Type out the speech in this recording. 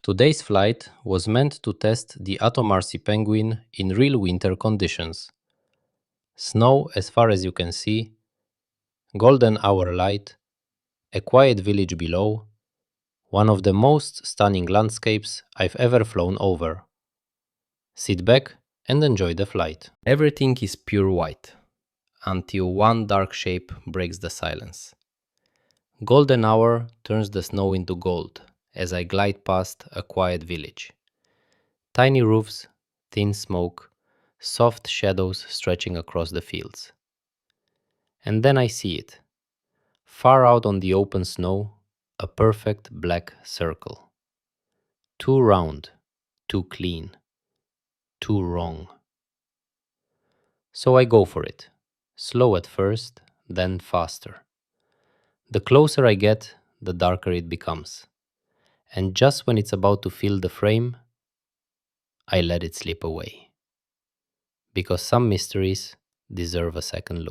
Today's flight was meant to test the AtomRC Penguin in real winter conditions. Snow as far as you can see, golden hour light, a quiet village below, one of the most stunning landscapes I've ever flown over. Sit back and enjoy the flight. Everything is pure white, until one dark shape breaks the silence. Golden hour turns the snow into gold as I glide past a quiet village. Tiny roofs, thin smoke, soft shadows stretching across the fields. And then I see it. Far out on the open snow, a perfect black circle. Too round, too clean, too wrong. So I go for it, slow at first, then faster. The closer I get, the darker it becomes. And just when it's about to fill the frame, I let it slip away. Because some mysteries deserve a second look.